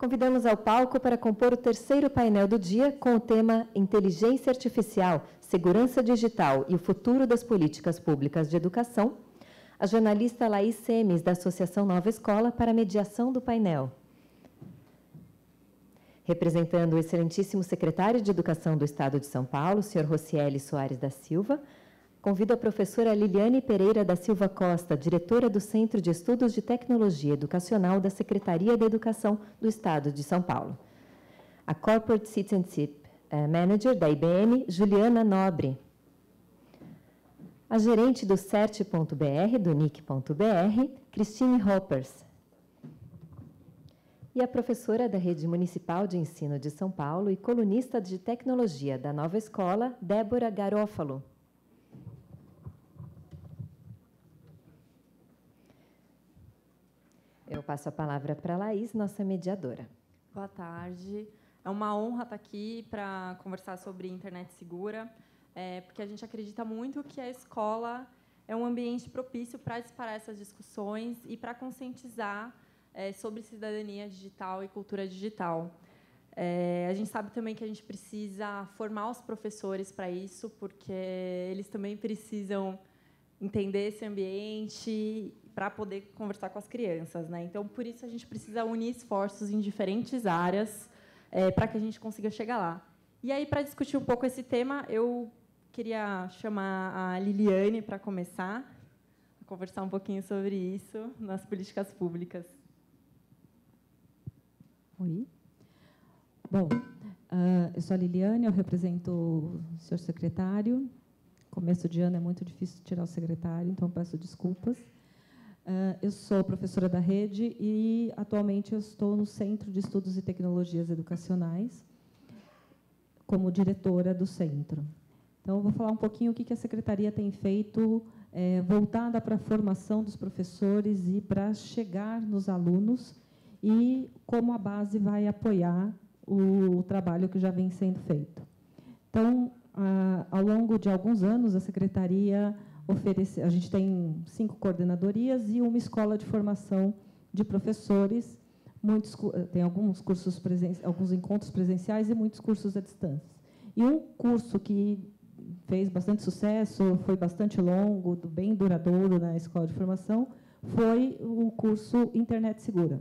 Convidamos ao palco para compor o terceiro painel do dia com o tema Inteligência Artificial, Segurança Digital e o Futuro das Políticas Públicas de Educação, a jornalista Laís Semes, da Associação Nova Escola, para a mediação do painel. Representando o excelentíssimo secretário de Educação do Estado de São Paulo, Sr. Rocieli Soares da Silva, convido a professora Liliane Pereira da Silva Costa, diretora do Centro de Estudos de Tecnologia Educacional da Secretaria da Educação do Estado de São Paulo. A Corporate Citizenship Manager da IBM, Juliana Nobre. A gerente do CERT.br, do NIC.br, Christine Hoppers. E a professora da Rede Municipal de Ensino de São Paulo e colunista de Tecnologia da Nova Escola, Débora Garófalo. Eu passo a palavra para a Laís, nossa mediadora. Boa tarde. É uma honra estar aqui para conversar sobre internet segura, porque a gente acredita muito que a escola é um ambiente propício para disparar essas discussões e para conscientizar sobre cidadania digital e cultura digital. A gente sabe também que a gente precisa formar os professores para isso, porque eles também precisam entender esse ambiente para poder conversar com as crianças, né? Então, por isso, a gente precisa unir esforços em diferentes áreas para que a gente consiga chegar lá. E aí, para discutir um pouco esse tema, eu queria chamar a Liliane para começar a conversar um pouquinho sobre isso nas políticas públicas. Oi. Bom, eu sou a Liliane, eu represento o senhor secretário. Começo de ano é muito difícil tirar o secretário, então peço desculpas. Eu sou professora da rede e, atualmente, eu estou no Centro de Estudos e Tecnologias Educacionais, como diretora do centro. Então, eu vou falar um pouquinho o que a Secretaria tem feito voltada para a formação dos professores e para chegar nos alunos e como a base vai apoiar o trabalho que já vem sendo feito. Então, ao longo de alguns anos, a Secretaria a gente tem 5 coordenadorias e uma escola de formação de professores. Tem alguns cursos alguns encontros presenciais e muitos cursos à distância. E um curso que fez bastante sucesso, foi bastante longo, bem duradouro na escola de formação, foi o curso Internet Segura.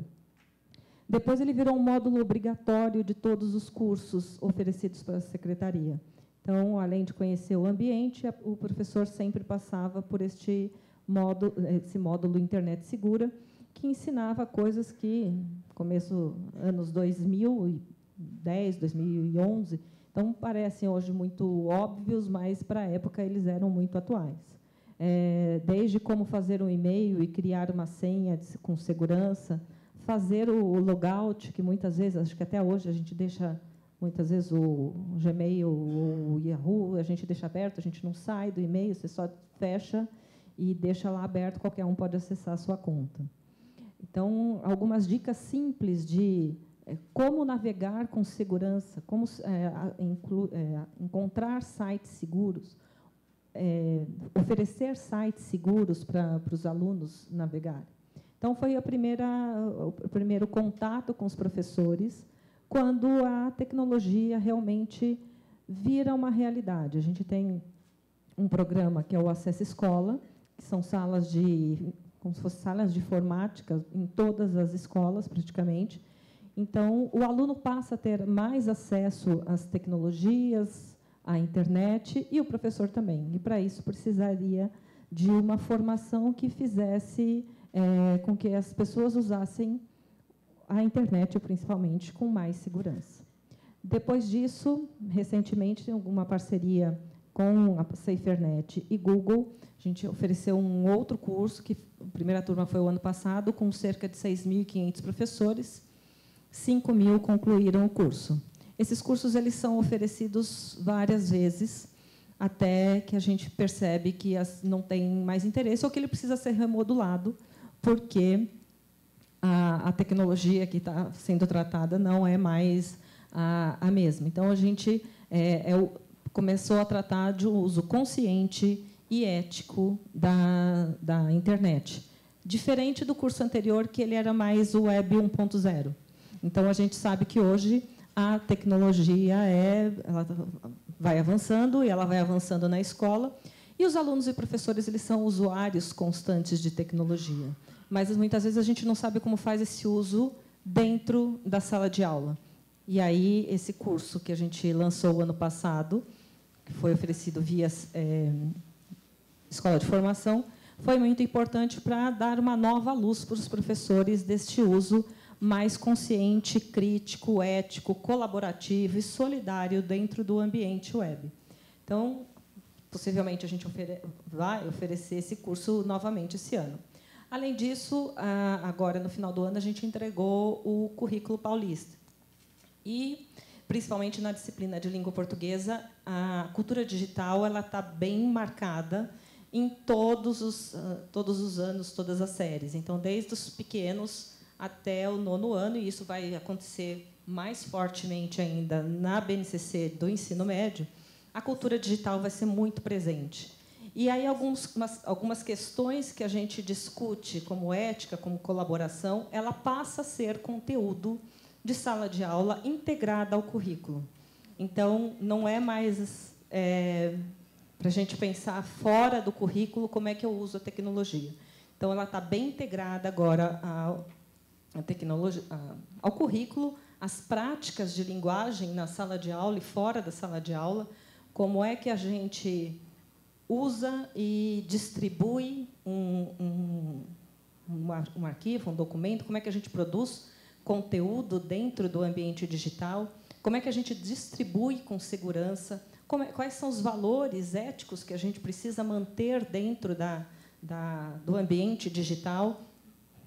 Depois ele virou um módulo obrigatório de todos os cursos oferecidos pela Secretaria. Então, além de conhecer o ambiente, o professor sempre passava por esse módulo Internet Segura, que ensinava coisas que, começo anos 2010, 2011, então parecem hoje muito óbvios, mas para a época eles eram muito atuais. Desde como fazer um e-mail e criar uma senha com segurança, fazer o logout, que muitas vezes, acho que até hoje a gente deixa... Muitas vezes o Gmail, o Yahoo, a gente deixa aberto, a gente não sai do e-mail, você só fecha e deixa lá aberto, qualquer um pode acessar a sua conta. Então, algumas dicas simples de como navegar com segurança, como encontrar sites seguros, oferecer sites seguros para os alunos navegarem. Então, foi o primeiro contato com os professores, quando a tecnologia realmente vira uma realidade. A gente tem um programa que é o Acesso Escola, que são salas como se fossem salas de informática em todas as escolas, praticamente. Então, o aluno passa a ter mais acesso às tecnologias, à internet, e o professor também. E, para isso, precisaria de uma formação que fizesse com que as pessoas usassem a internet, principalmente, com mais segurança. Depois disso, recentemente, tem alguma parceria com a SaferNet e Google. A gente ofereceu um outro curso, que a primeira turma foi o ano passado, com cerca de 6.500 professores. 5.000 concluíram o curso. Esses cursos eles são oferecidos várias vezes, até que a gente percebe que não tem mais interesse ou que ele precisa ser remodulado, porque a tecnologia que está sendo tratada não é mais a mesma. Então, a gente começou a tratar de um uso consciente e ético da internet, diferente do curso anterior, que ele era mais o Web 1.0. Então, a gente sabe que hoje a tecnologia ela vai avançando, e ela vai avançando na escola, e os alunos e professores eles são usuários constantes de tecnologia. Mas, muitas vezes, a gente não sabe como faz esse uso dentro da sala de aula. E aí, esse curso que a gente lançou o ano passado, que foi oferecido via Escola de Formação, foi muito importante para dar uma nova luz para os professores deste uso mais consciente, crítico, ético, colaborativo e solidário dentro do ambiente web. Então, possivelmente, a gente vai oferecer esse curso novamente esse ano. Além disso, agora, no final do ano, a gente entregou o currículo paulista. E, principalmente na disciplina de língua portuguesa, a cultura digital está bem marcada em todos os anos, todas as séries. Então, desde os pequenos até o 9º ano, e isso vai acontecer mais fortemente ainda na BNCC do ensino médio, a cultura digital vai ser muito presente. E aí algumas questões que a gente discute, como ética, como colaboração, ela passa a ser conteúdo de sala de aula integrada ao currículo. Então, não é mais para a gente pensar fora do currículo como é que eu uso a tecnologia. Então, ela está bem integrada agora ao currículo, as práticas de linguagem na sala de aula e fora da sala de aula, como é que a gente usa e distribui um arquivo, um documento, como é que a gente produz conteúdo dentro do ambiente digital, como é que a gente distribui com segurança, quais são os valores éticos que a gente precisa manter dentro do ambiente digital,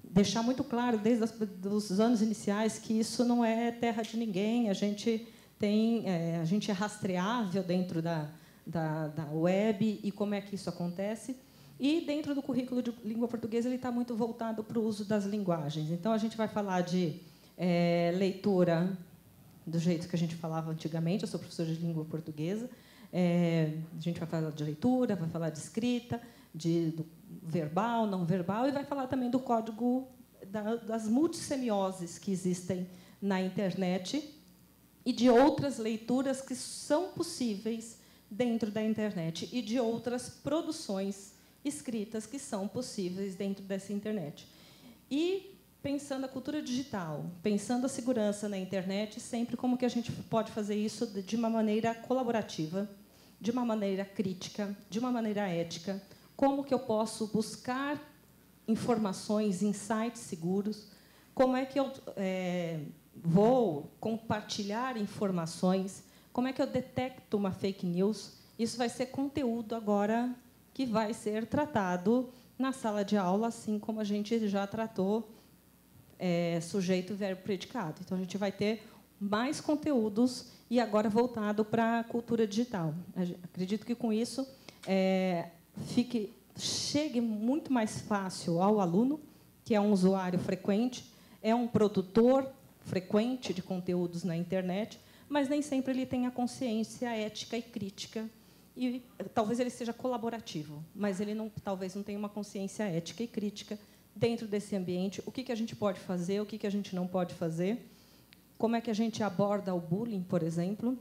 deixar muito claro, desde os anos iniciais, que isso não é terra de ninguém, a gente é rastreável dentro da web, e como é que isso acontece. E, dentro do currículo de língua portuguesa, ele está muito voltado para o uso das linguagens. Então, a gente vai falar de leitura do jeito que a gente falava antigamente. Eu sou professora de língua portuguesa. A gente vai falar de leitura, vai falar de escrita, do verbal, não verbal, e vai falar também do código das multissemioses que existem na internet e de outras leituras que são possíveis dentro da internet e de outras produções escritas que são possíveis dentro dessa internet. E, pensando a cultura digital, pensando a segurança na internet, sempre como que a gente pode fazer isso de uma maneira colaborativa, de uma maneira crítica, de uma maneira ética, como que eu posso buscar informações, insights seguros, como é que eu vou compartilhar informações, como é que eu detecto uma fake news. Isso vai ser conteúdo agora que vai ser tratado na sala de aula, assim como a gente já tratou sujeito, verbo, predicado. Então, a gente vai ter mais conteúdos e agora voltado para a cultura digital. Acredito que, com isso, chegue muito mais fácil ao aluno, que é um usuário frequente, é um produtor frequente de conteúdos na internet, mas nem sempre ele tem a consciência ética e crítica, e talvez ele seja colaborativo, mas ele talvez não tenha uma consciência ética e crítica dentro desse ambiente. O que a gente pode fazer, o que a gente não pode fazer, como é que a gente aborda o bullying, por exemplo,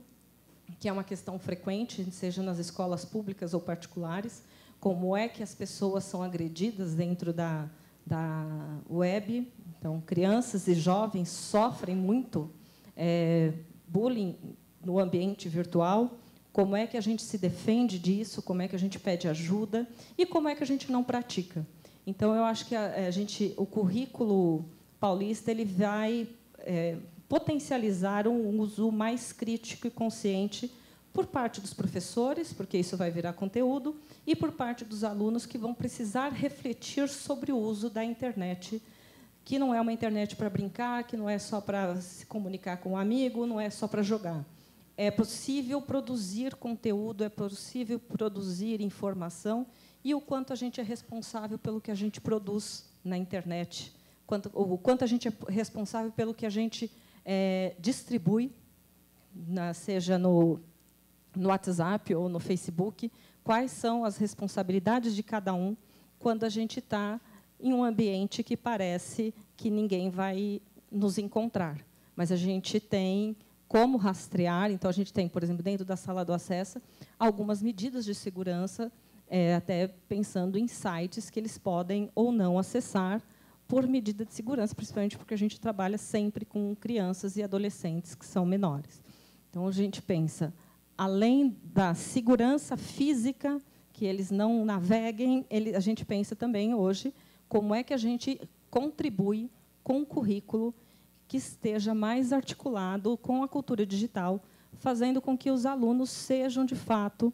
que é uma questão frequente, seja nas escolas públicas ou particulares, como é que as pessoas são agredidas dentro da web. Então, crianças e jovens sofrem muito bullying no ambiente virtual. Como é que a gente se defende disso? Como é que a gente pede ajuda? E como é que a gente não pratica? Então, eu acho que o currículo paulista ele vai potencializar um uso mais crítico e consciente por parte dos professores, porque isso vai virar conteúdo, e por parte dos alunos, que vão precisar refletir sobre o uso da internet, que não é uma internet para brincar, que não é só para se comunicar com um amigo, não é só para jogar. É possível produzir conteúdo, é possível produzir informação, e o quanto a gente é responsável pelo que a gente produz na internet, o quanto a gente é responsável pelo que a gente distribui, seja no WhatsApp ou no Facebook, quais são as responsabilidades de cada um quando a gente está em um ambiente que parece que ninguém vai nos encontrar. mas a gente tem como rastrear. Então, a gente tem, por exemplo, dentro da sala do acesso, algumas medidas de segurança, até pensando em sites que eles podem ou não acessar por medida de segurança, principalmente porque a gente trabalha sempre com crianças e adolescentes que são menores. Então, a gente pensa, além da segurança física, que eles não naveguem, a gente pensa também hoje como é que a gente contribui com um currículo que esteja mais articulado com a cultura digital, fazendo com que os alunos sejam, de fato,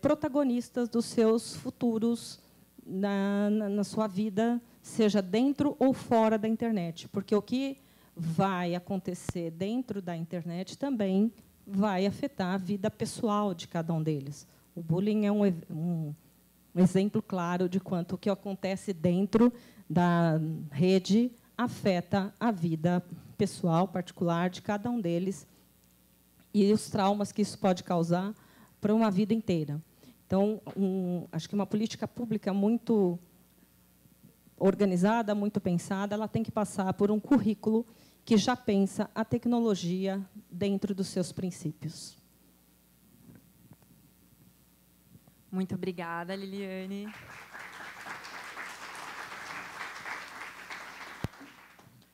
protagonistas dos seus futuros na sua vida, seja dentro ou fora da internet. Porque o que vai acontecer dentro da internet também vai afetar a vida pessoal de cada um deles. O bullying é um exemplo claro de quanto o que acontece dentro da rede afeta a vida pessoal, particular, de cada um deles e os traumas que isso pode causar para uma vida inteira. Então, acho que uma política pública muito organizada, muito pensada, ela tem que passar por um currículo que já pensa a tecnologia dentro dos seus princípios. Muito obrigada, Liliane.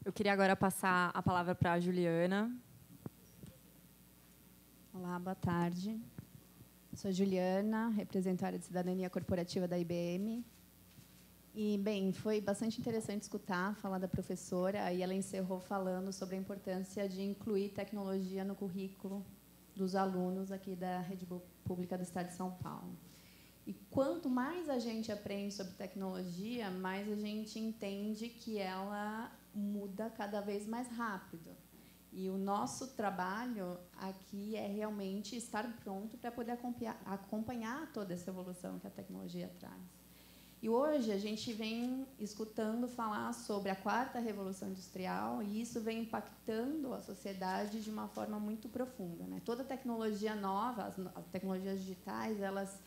Eu queria agora passar a palavra para a Juliana. Olá, boa tarde. Eu sou a Juliana, represento a área de cidadania corporativa da IBM. E, bem, foi bastante interessante escutar falar da professora, e ela encerrou falando sobre a importância de incluir tecnologia no currículo dos alunos aqui da rede pública do Estado de São Paulo. E quanto mais a gente aprende sobre tecnologia, mais a gente entende que ela muda cada vez mais rápido. E o nosso trabalho aqui é realmente estar pronto para poder acompanhar toda essa evolução que a tecnologia traz. E hoje a gente vem escutando falar sobre a 4ª Revolução Industrial, e isso vem impactando a sociedade de uma forma muito profunda, né? Toda tecnologia nova, as tecnologias digitais, elas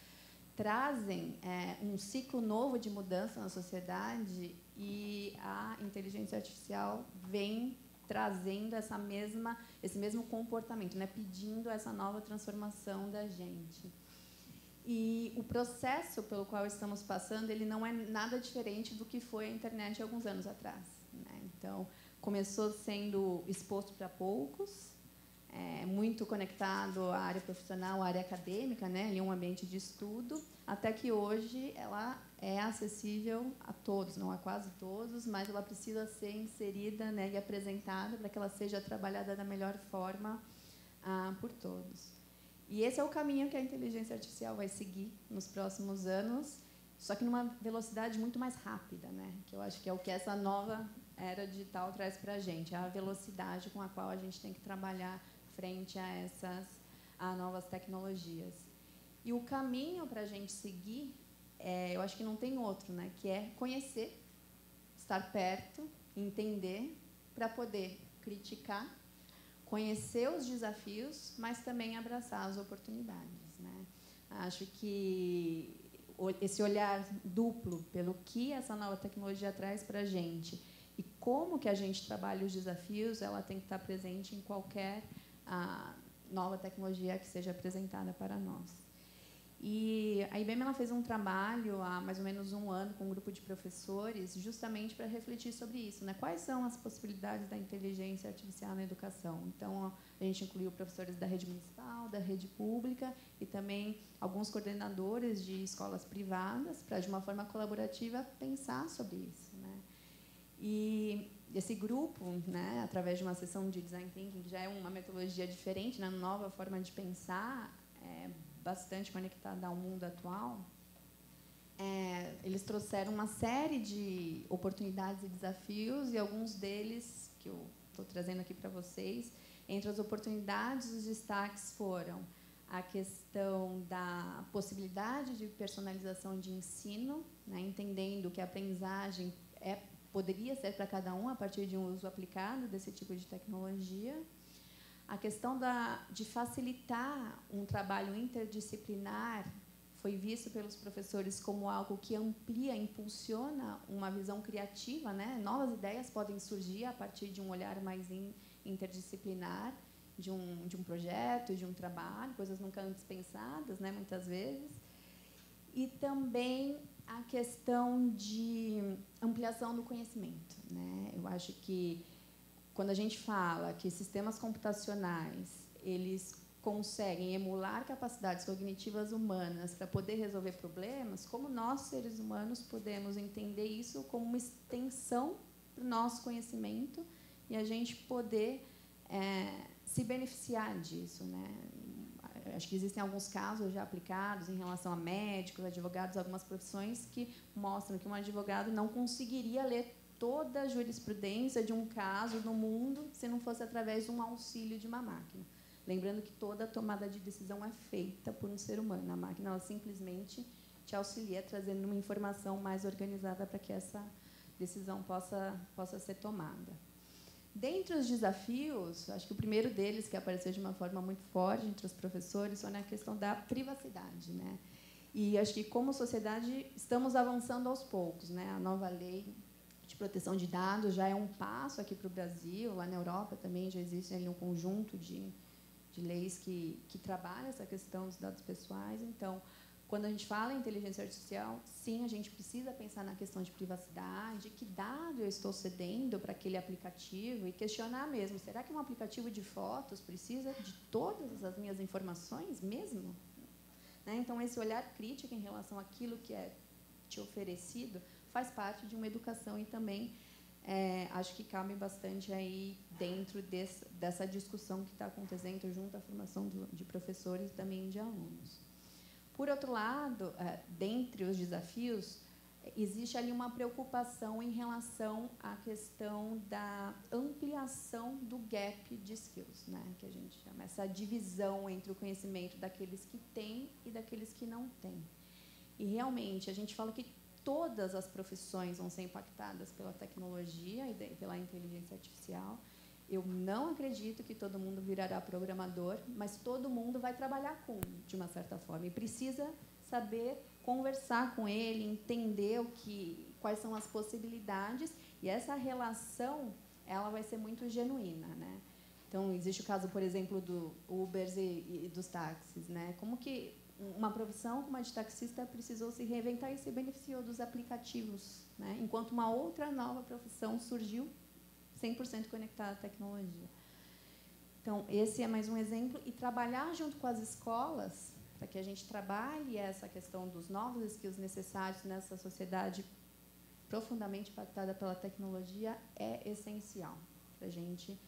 trazem um ciclo novo de mudança na sociedade, e a inteligência artificial vem trazendo esse mesmo comportamento, né? Pedindo essa nova transformação da gente. E o processo pelo qual estamos passando, ele não é nada diferente do que foi a internet alguns anos atrás, né? Então, começou sendo exposto para poucos, muito conectado à área profissional, à área acadêmica, né? Ali um ambiente de estudo, até que hoje ela é acessível a todos, não a quase todos, mas ela precisa ser inserida, né, e apresentada para que ela seja trabalhada da melhor forma por todos. E esse é o caminho que a inteligência artificial vai seguir nos próximos anos, só que numa velocidade muito mais rápida, né? Que eu acho que é o que essa nova era digital traz para a gente, a velocidade com a qual a gente tem que trabalhar frente a essas novas tecnologias. E o caminho para a gente seguir, eu acho que não tem outro, né? Que é conhecer, estar perto, entender, para poder criticar, conhecer os desafios, mas também abraçar as oportunidades, né? Acho que esse olhar duplo pelo que essa nova tecnologia traz para a gente e como que a gente trabalha os desafios, ela tem que estar presente em qualquer nova tecnologia que seja apresentada para nós. E a IBM ela fez um trabalho há mais ou menos um ano com um grupo de professores, justamente para refletir sobre isso, né? Quais são as possibilidades da inteligência artificial na educação? Então, a gente incluiu professores da rede municipal, da rede pública e também alguns coordenadores de escolas privadas para, de uma forma colaborativa, pensar sobre isso, né? E esse grupo, né, através de uma sessão de design thinking, que já é uma metodologia diferente, né, uma nova forma de pensar, bastante conectada ao mundo atual, eles trouxeram uma série de oportunidades e desafios, e alguns deles, que eu estou trazendo aqui para vocês, entre as oportunidades, os destaques foram a questão da possibilidade de personalização de ensino, né, entendendo que a aprendizagem poderia ser para cada um a partir de um uso aplicado desse tipo de tecnologia. A questão de facilitar um trabalho interdisciplinar foi visto pelos professores como algo que amplia, impulsiona uma visão criativa, né? Novas ideias podem surgir a partir de um olhar mais interdisciplinar, de um projeto, de um trabalho, coisas nunca antes pensadas, né? Muitas vezes. E também a questão de ampliação do conhecimento, né? Eu acho que quando a gente fala que sistemas computacionais eles conseguem emular capacidades cognitivas humanas para poder resolver problemas, como nós, seres humanos, podemos entender isso como uma extensão do nosso conhecimento e a gente poder se beneficiar disso, né? Acho que existem alguns casos já aplicados em relação a médicos, advogados, algumas profissões que mostram que um advogado não conseguiria ler toda a jurisprudência de um caso no mundo se não fosse através de um auxílio de uma máquina. Lembrando que toda tomada de decisão é feita por um ser humano. A máquina ela simplesmente te auxilia trazendo uma informação mais organizada para que essa decisão possa ser tomada. Dentre os desafios, acho que o primeiro deles, que apareceu de uma forma muito forte entre os professores, foi a questão da privacidade, né? E acho que, como sociedade, estamos avançando aos poucos, né? A nova lei de proteção de dados já é um passo aqui para o Brasil. Lá na Europa também já existe ali um conjunto de leis que trabalham essa questão dos dados pessoais. Então, quando a gente fala em inteligência artificial, sim, a gente precisa pensar na questão de privacidade, que dado eu estou cedendo para aquele aplicativo e questionar mesmo, será que um aplicativo de fotos precisa de todas as minhas informações mesmo? Né? Então, esse olhar crítico em relação àquilo que é te oferecido faz parte de uma educação e também acho que cabe bastante aí dentro dessa discussão que está acontecendo junto à formação de professores e também de alunos. Por outro lado, dentre os desafios, existe ali uma preocupação em relação à questão da ampliação do gap de skills, né? Que a gente chama essa divisão entre o conhecimento daqueles que têm e daqueles que não têm. E, realmente, a gente fala que todas as profissões vão ser impactadas pela tecnologia e pela inteligência artificial. Eu não acredito que todo mundo virará programador, mas todo mundo vai trabalhar de uma certa forma. E precisa saber conversar com ele, entender quais são as possibilidades. E essa relação ela vai ser muito genuína, né? Então, existe o caso, por exemplo, do Uber e dos táxis, né? Como que uma profissão como a de taxista precisou se reinventar e se beneficiou dos aplicativos, né? Enquanto uma outra nova profissão surgiu 100% conectada à tecnologia. Então, esse é mais um exemplo. E trabalhar junto com as escolas, para que a gente trabalhe essa questão dos novos skills necessários nessa sociedade profundamente impactada pela tecnologia, é essencial para a gente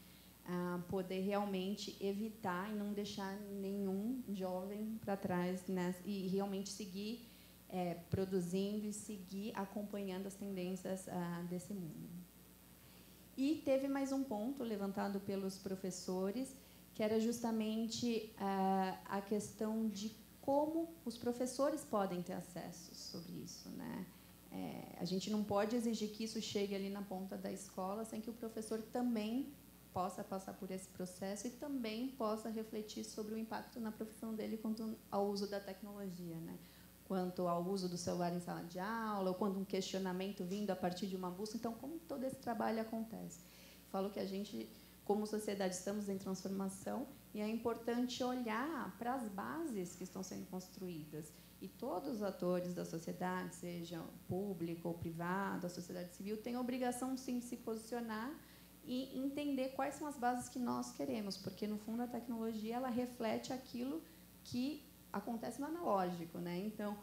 poder realmente evitar e não deixar nenhum jovem para trás, né? E realmente seguir produzindo e seguir acompanhando as tendências desse mundo. E teve mais um ponto levantado pelos professores, que era justamente a questão de como os professores podem ter acesso sobre isso, né? A gente não pode exigir que isso chegue ali na ponta da escola sem que o professor também possa passar por esse processo e também possa refletir sobre o impacto na profissão dele quanto ao uso da tecnologia, né? Quanto ao uso do celular em sala de aula, ou quando um questionamento vindo a partir de uma busca. Então, como todo esse trabalho acontece? Falo que a gente, como sociedade, estamos em transformação e é importante olhar para as bases que estão sendo construídas. E todos os atores da sociedade, seja público ou privado, a sociedade civil, têm a obrigação, sim, de se posicionar e entender quais são as bases que nós queremos, porque, no fundo, a tecnologia ela reflete aquilo que acontece no analógico, né? Então,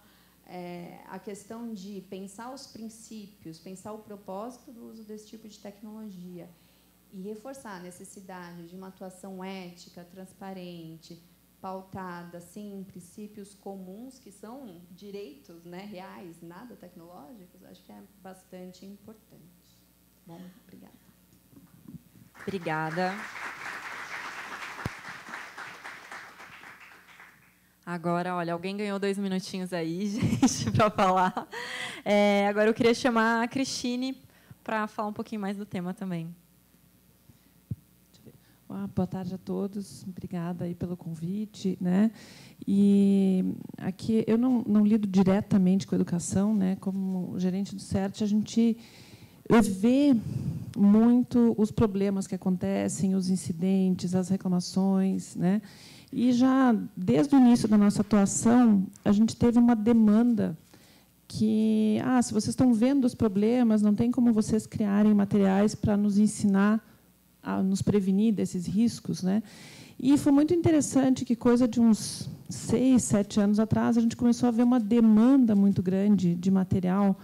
a questão de pensar os princípios, pensar o propósito do uso desse tipo de tecnologia e reforçar a necessidade de uma atuação ética, transparente, pautada, sim, em princípios comuns, que são direitos, né, reais, nada tecnológicos, acho que é bastante importante. Bom, obrigada. Obrigada. Agora, olha, alguém ganhou 2 minutinhos aí, gente, para falar. Agora eu queria chamar a Cristine para falar um pouquinho mais do tema também. Boa tarde a todos, obrigada aí pelo convite, né? E aqui eu não lido diretamente com a educação, né? Como gerente do CERT, a gente vê muito os problemas que acontecem, os incidentes, as reclamações, né? E já desde o início da nossa atuação, a gente teve uma demanda que, se vocês estão vendo os problemas, não tem como vocês criarem materiais para nos ensinar a nos prevenir desses riscos, né? E foi muito interessante que, coisa de uns 6, 7 anos atrás, a gente começou a ver uma demanda muito grande de material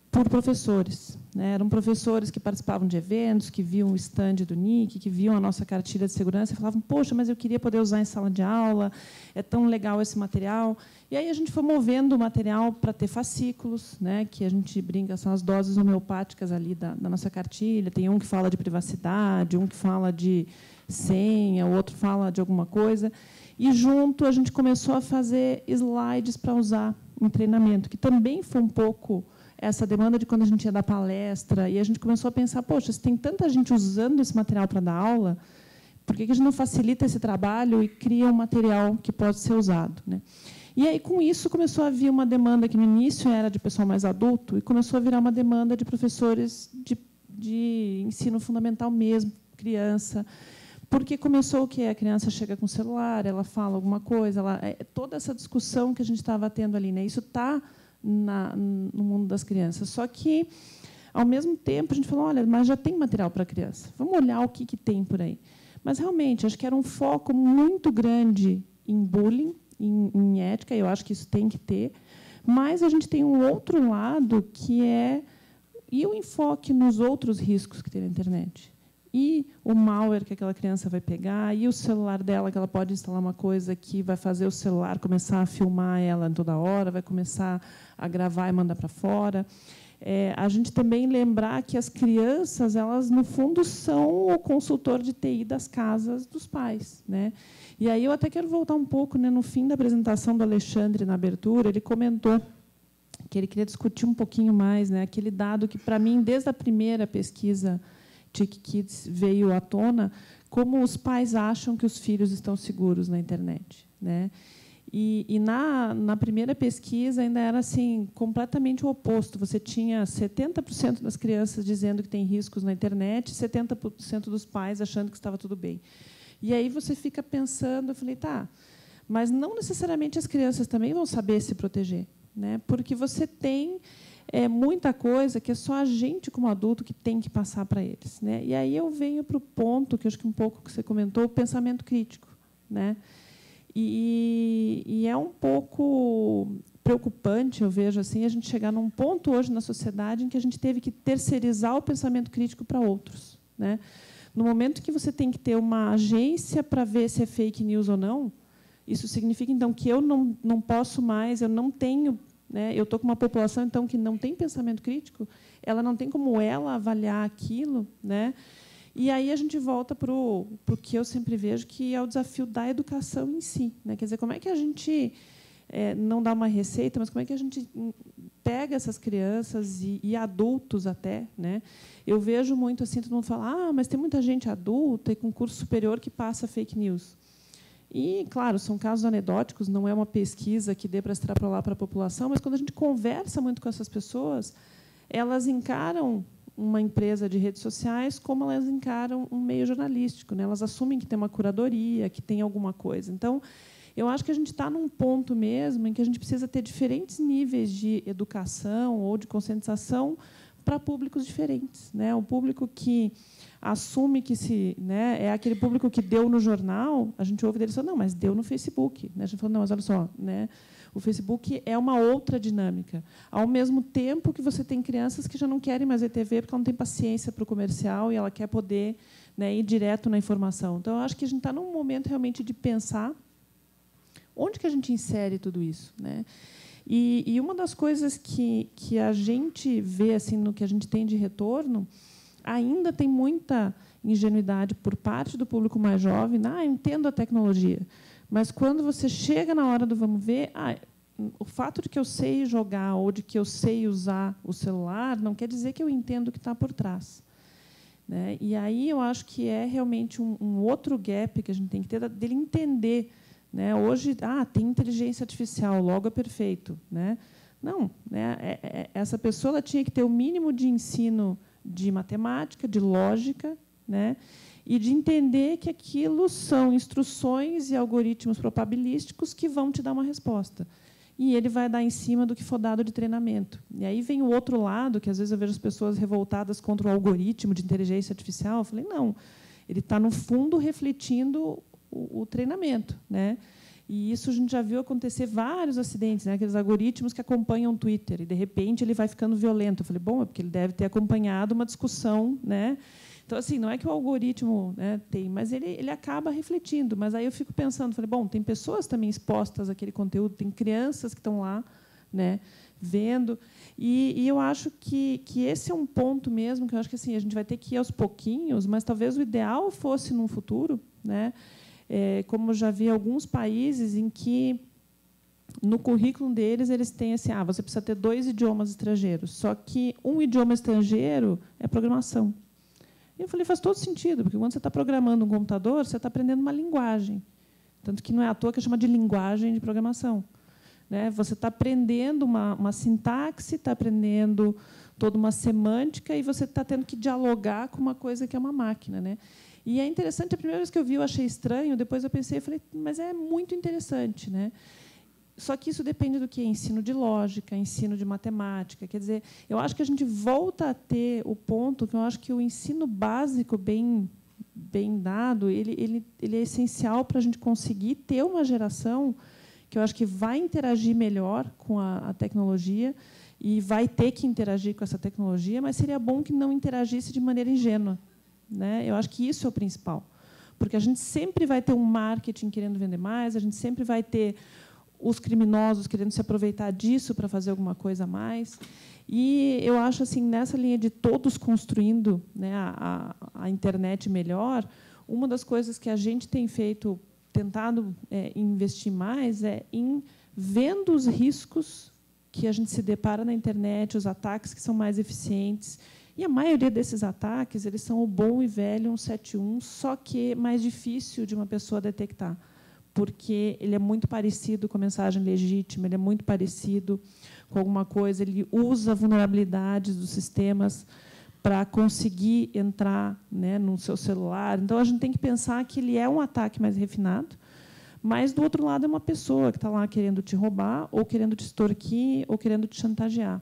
por professores, né? Eram professores que participavam de eventos, que viam o stand do NIC, que viam a nossa cartilha de segurança e falavam: poxa, mas eu queria poder usar em sala de aula, é tão legal esse material. E aí a gente foi movendo o material para ter fascículos, né, que a gente brinca, são as doses homeopáticas ali da nossa cartilha. Tem um que fala de privacidade, um que fala de senha, o outro fala de alguma coisa. E, junto, a gente começou a fazer slides para usar em treinamento, que também foi um pouco essa demanda de quando a gente ia dar palestra. E a gente começou a pensar: poxa, se tem tanta gente usando esse material para dar aula, por que a gente não facilita esse trabalho e cria um material que pode ser usado, né? E aí, com isso, começou a vir uma demanda que, no início, era de pessoal mais adulto, e começou a virar uma demanda de professores de ensino fundamental mesmo, criança. Porque começou o quê? A criança chega com o celular, ela fala alguma coisa, toda essa discussão que a gente estava tendo ali, né? Isso está no mundo das crianças. Só que, ao mesmo tempo, a gente falou: olha, mas já tem material para criança, vamos olhar o que tem por aí. Mas, realmente, acho que era um foco muito grande em bullying, em ética, e eu acho que isso tem que ter. Mas a gente tem um outro lado, que é e o enfoque nos outros riscos que tem na internet. E o malware que aquela criança vai pegar, e o celular dela, que ela pode instalar uma coisa que vai fazer o celular começar a filmar ela toda hora, vai começar a gravar e mandar para fora. A gente também lembrar que as crianças, elas, no fundo, são o consultor de TI das casas dos pais, né? E aí eu até quero voltar um pouco, né? No fim da apresentação do Alexandre, na abertura, ele comentou que ele queria discutir um pouquinho mais, né? Aquele dado que, para mim, desde a primeira pesquisa TIC Kids veio à tona, como os pais acham que os filhos estão seguros na internet, né? E na primeira pesquisa ainda era assim completamente o oposto. Você tinha 70% das crianças dizendo que tem riscos na internet, e 70% dos pais achando que estava tudo bem. E aí você fica pensando, eu falei: tá, mas não necessariamente as crianças também vão saber se proteger, né? Porque você tem muita coisa que é só a gente, como adulto, que tem que passar para eles, né? E aí eu venho para o ponto, que eu acho que um pouco que você comentou, o pensamento crítico, né? E é um pouco preocupante, eu vejo assim, a gente chegar num ponto hoje na sociedade em que a gente teve que terceirizar o pensamento crítico para outros, né? No momento que você tem que ter uma agência para ver se é fake news ou não, isso significa, então, que eu não posso mais, eu não tenho, né? Eu estou com uma população, então, que não tem pensamento crítico, ela não tem como ela avaliar aquilo, né? E aí a gente volta para o que eu sempre vejo, que é o desafio da educação em si, né? Quer dizer, como é que a gente não dá uma receita, mas como é que a gente pega essas crianças e adultos até, né? Eu vejo muito assim, todo mundo fala: mas tem muita gente adulta e com curso superior que passa fake news. E, claro, são casos anedóticos, não é uma pesquisa que dê para extrapolar para a população, mas, quando a gente conversa muito com essas pessoas, elas encaram uma empresa de redes sociais como elas encaram um meio jornalístico, né? Elas assumem que tem uma curadoria, que tem alguma coisa. Então, eu acho que a gente está num ponto mesmo em que a gente precisa ter diferentes níveis de educação ou de conscientização para públicos diferentes, né? O público que assume que é aquele público que deu no jornal, a gente ouve deles: não, mas deu no Facebook, né? A gente fala: não, mas olha só, né? O Facebook é uma outra dinâmica. Ao mesmo tempo que você tem crianças que já não querem mais ver TV porque ela não tem paciência para o comercial e ela quer poder, né, ir direto na informação. Então, eu acho que a gente está num momento realmente de pensar onde que a gente insere tudo isso, né? E uma das coisas que a gente vê assim no que a gente tem de retorno, ainda tem muita ingenuidade por parte do público mais jovem. Eu entendo a tecnologia, mas, quando você chega na hora do vamos ver, o fato de que eu sei jogar ou de que eu sei usar o celular não quer dizer que eu entendo o que está por trás, né? E aí eu acho que é realmente um outro gap que a gente tem que ter, dele entender, né? Hoje, tem inteligência artificial, logo é perfeito, né? Não, né? Essa pessoa ela tinha que ter o mínimo de ensino de matemática, de lógica, né? E de entender que aquilo são instruções e algoritmos probabilísticos que vão te dar uma resposta. E ele vai dar em cima do que for dado de treinamento. E aí vem o outro lado, que às vezes eu vejo as pessoas revoltadas contra o algoritmo de inteligência artificial. Eu falei, não, ele está, no fundo, refletindo o treinamento, né? E isso a gente já viu acontecer vários acidentes, né? Aqueles algoritmos que acompanham o Twitter, e, de repente, ele vai ficando violento. Eu falei, bom, é porque ele deve ter acompanhado uma discussão, né? Então, assim, não é que o algoritmo, né, tem, mas ele acaba refletindo. Mas aí eu fico pensando, falei, bom, tem pessoas também expostas àquele conteúdo, tem crianças que estão lá, né, vendo. E eu acho que esse é um ponto mesmo, que eu acho que assim, a gente vai ter que ir aos pouquinhos, mas talvez o ideal fosse, num futuro, né, como eu já vi alguns países em que, no currículo deles, eles têm assim, você precisa ter 2 idiomas estrangeiros, só que um idioma estrangeiro é programação. E eu falei, faz todo sentido, porque quando você está programando um computador, você está aprendendo uma linguagem. Tanto que não é à toa que chama de linguagem de programação, né? Você está aprendendo uma sintaxe, está aprendendo toda uma semântica, e você está tendo que dialogar com uma coisa que é uma máquina, né? E é interessante, a primeira vez que eu vi, eu achei estranho, depois eu pensei, falei, mas é muito interessante, né? Só que isso depende do que? Ensino de lógica, ensino de matemática. Quer dizer, eu acho que a gente volta a ter o ponto que eu acho que o ensino básico bem dado, ele é essencial para a gente conseguir ter uma geração que eu acho que vai interagir melhor com a tecnologia e vai ter que interagir com essa tecnologia, mas seria bom que não interagisse de maneira ingênua, né? Eu acho que isso é o principal, porque a gente sempre vai ter um marketing querendo vender mais, a gente sempre vai ter os criminosos querendo se aproveitar disso para fazer alguma coisa a mais. E eu acho, assim, nessa linha de todos construindo, né, a internet melhor, uma das coisas que a gente tem feito, tentado investir mais, é em vendo os riscos que a gente se depara na internet, os ataques que são mais eficientes. E a maioria desses ataques, eles são o bom e velho 171, só que mais difícil de uma pessoa detectar, porque ele é muito parecido com a mensagem legítima, ele é muito parecido com alguma coisa, ele usa vulnerabilidades dos sistemas para conseguir entrar, né, no seu celular. Então, a gente tem que pensar que ele é um ataque mais refinado, mas, do outro lado, é uma pessoa que está lá querendo te roubar, ou querendo te extorquir, ou querendo te chantagear.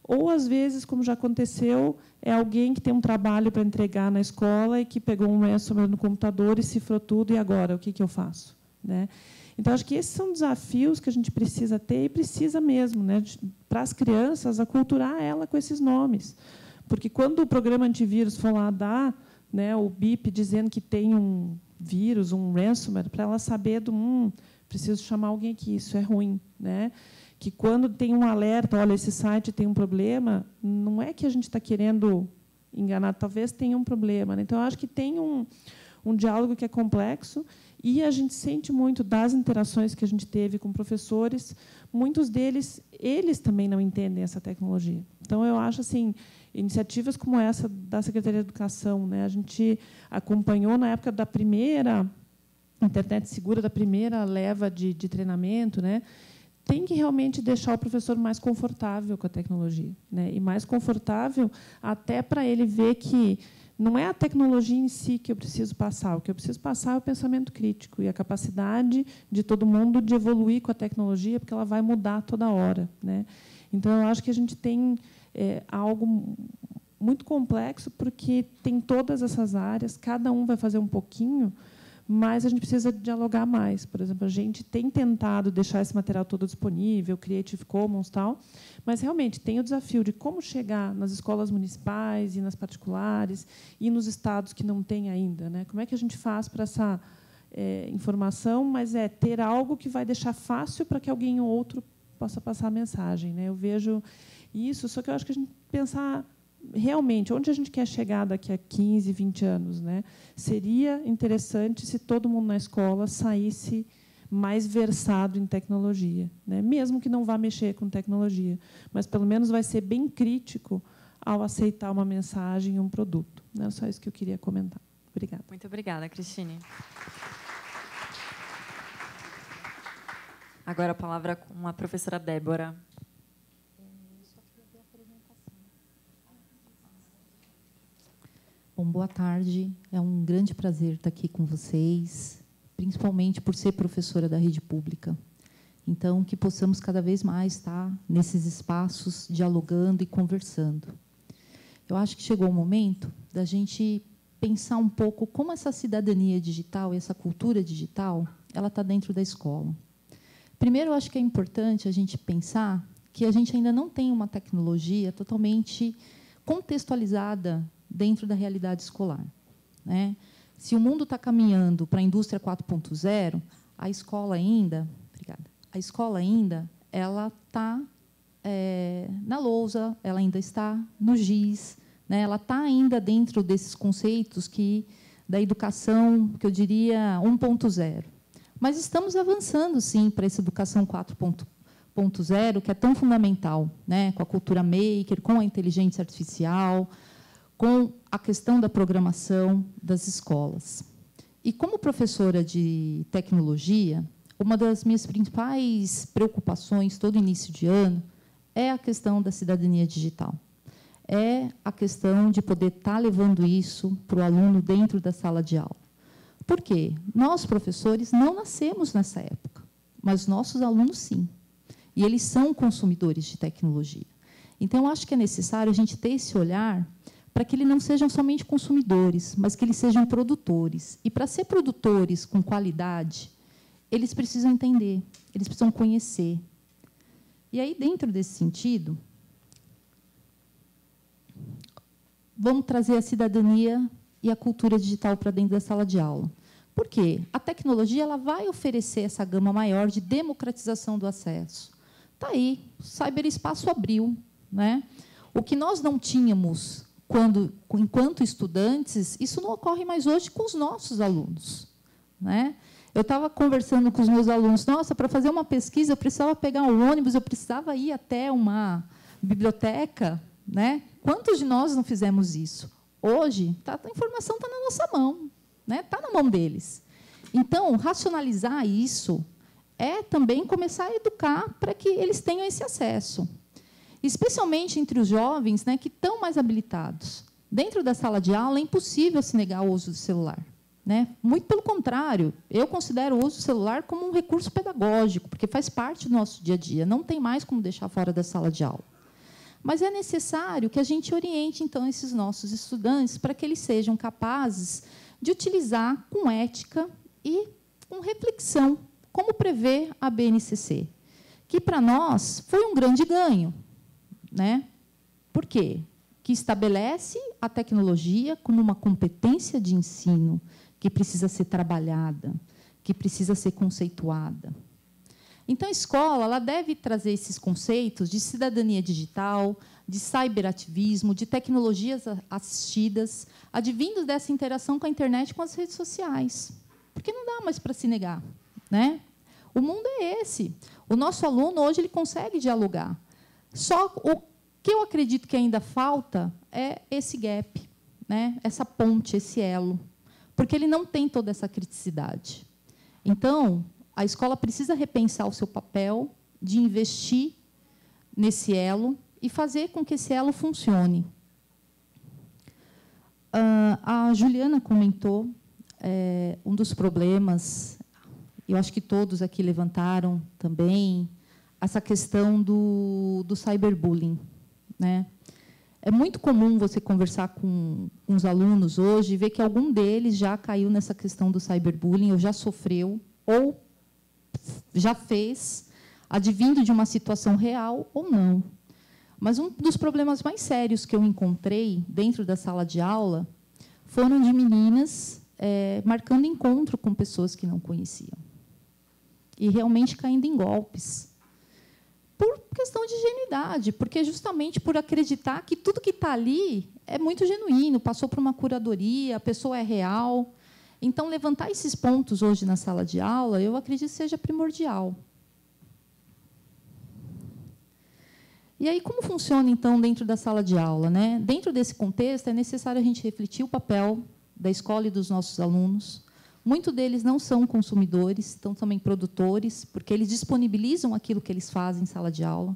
Ou, às vezes, como já aconteceu, é alguém que tem um trabalho para entregar na escola e que pegou um ransomware no computador e cifrou tudo, e agora, o que eu faço? Né? Então, acho que esses são desafios que a gente precisa ter, e precisa mesmo, né, para as crianças, aculturar ela com esses nomes. Porque, quando o programa antivírus for lá dar, né, o BIP dizendo que tem um vírus, um ransomware, para ela saber preciso chamar alguém aqui, isso é ruim. Né? Que, quando tem um alerta, olha, esse site tem um problema, não é que a gente está querendo enganar, talvez tenha um problema. Né? Então, eu acho que tem um diálogo que é complexo, e a gente sente muito das interações que a gente teve com professores, muitos deles, eles também não entendem essa tecnologia. Então, eu acho, assim, iniciativas como essa da Secretaria de Educação, né, a gente acompanhou na época da primeira internet segura, da primeira leva de treinamento, né, tem que realmente deixar o professor mais confortável com a tecnologia, né, e mais confortável até para ele ver que não é a tecnologia em si que eu preciso passar. O que eu preciso passar é o pensamento crítico e a capacidade de todo mundo de evoluir com a tecnologia, porque ela vai mudar toda hora. Né? Então, eu acho que a gente tem algo muito complexo, porque tem todas essas áreas, cada um vai fazer um pouquinho, mas a gente precisa dialogar mais. Por exemplo, a gente tem tentado deixar esse material todo disponível, Creative Commons, tal, mas, realmente, tem o desafio de como chegar nas escolas municipais e nas particulares e nos estados que não têm ainda. Né? Como é que a gente faz para essa informação, mas ter algo que vai deixar fácil para que alguém ou outro possa passar a mensagem. Né? Eu vejo isso, só que eu acho que a gente pensar realmente onde a gente quer chegar daqui a 15, 20 anos. Né? Seria interessante se todo mundo na escola saísse mais versado em tecnologia, né? Mesmo que não vá mexer com tecnologia, mas, pelo menos, vai ser bem crítico ao aceitar uma mensagem e um produto. Era só isso que eu queria comentar. Obrigada. Muito obrigada, Cristine. Agora a palavra com a professora Débora. Bom, boa tarde. É um grande prazer estar aqui com vocês, principalmente por ser professora da rede pública. Então, que possamos cada vez mais estar nesses espaços dialogando e conversando. Eu acho que chegou o momento da gente pensar um pouco como essa cidadania digital, essa cultura digital, ela está dentro da escola. Primeiro, eu acho que é importante a gente pensar que a gente ainda não tem uma tecnologia totalmente contextualizada dentro da realidade escolar, né? Se o mundo está caminhando para a indústria 4.0, a escola ainda, ela está na lousa, ela ainda está no giz, né? Ela está ainda dentro desses conceitos da educação, que eu diria 1.0. Mas estamos avançando, sim, para essa educação 4.0, que é tão fundamental, né? Com a cultura maker, com a inteligência artificial, com a questão da programação das escolas. E, como professora de tecnologia, uma das minhas principais preocupações, todo início de ano, é a questão da cidadania digital. É a questão de poder estar levando isso para o aluno dentro da sala de aula. Por quê? Nós, professores, não nascemos nessa época, mas nossos alunos, sim. E eles são consumidores de tecnologia. Então, eu acho que é necessário a gente ter esse olhar para que eles não sejam somente consumidores, mas que eles sejam produtores. E, para ser produtores com qualidade, eles precisam entender, eles precisam conhecer. E aí, dentro desse sentido, vamos trazer a cidadania e a cultura digital para dentro da sala de aula. Por quê? A tecnologia ela vai oferecer essa gama maior de democratização do acesso. Está aí, o ciberespaço abriu, né? O que nós não tínhamos enquanto estudantes, isso não ocorre mais hoje com os nossos alunos, né? Eu estava conversando com os meus alunos, nossa, para fazer uma pesquisa, eu precisava pegar um ônibus, eu precisava ir até uma biblioteca, né? Quantos de nós não fizemos isso? Hoje, a informação está na nossa mão, né? Está na mão deles. Então, racionalizar isso é também começar a educar para que eles tenham esse acesso. Especialmente entre os jovens, né, que estão mais habilitados. Dentro da sala de aula, é impossível se negar o uso do celular, né? Muito pelo contrário, eu considero o uso do celular como um recurso pedagógico, porque faz parte do nosso dia a dia, não tem mais como deixar fora da sala de aula. Mas é necessário que a gente oriente, então, esses nossos estudantes para que eles sejam capazes de utilizar com ética e com reflexão, como prevê a BNCC, que, para nós, foi um grande ganho, né? Por quê? Que estabelece a tecnologia como uma competência de ensino que precisa ser trabalhada, que precisa ser conceituada. Então, a escola ela deve trazer esses conceitos de cidadania digital, de cyberativismo, de tecnologias assistidas, advindos dessa interação com a internet e com as redes sociais. Porque não dá mais para se negar, né? O mundo é esse. O nosso aluno, hoje, ele consegue dialogar. Só o que eu acredito que ainda falta é esse gap, né? Essa ponte, esse elo, porque ele não tem toda essa criticidade. Então, a escola precisa repensar o seu papel de investir nesse elo e fazer com que esse elo funcione. A Juliana comentou um dos problemas, eu acho que todos aqui levantaram também, essa questão do cyberbullying, né? É muito comum você conversar com os alunos hoje e ver que algum deles já caiu nessa questão do cyberbullying, ou já sofreu, ou já fez, advindo de uma situação real ou não. Mas um dos problemas mais sérios que eu encontrei dentro da sala de aula foram de meninas marcando encontro com pessoas que não conheciam e realmente caindo em golpes. Por questão de ingenuidade, porque justamente por acreditar que tudo que está ali é muito genuíno, passou por uma curadoria, a pessoa é real. Então, levantar esses pontos hoje na sala de aula, eu acredito que seja primordial. E aí, como funciona, então, dentro da sala de aula, né? Dentro desse contexto, é necessário a gente refletir o papel da escola e dos nossos alunos, Muitos deles não são consumidores, são também produtores, porque eles disponibilizam aquilo que eles fazem em sala de aula,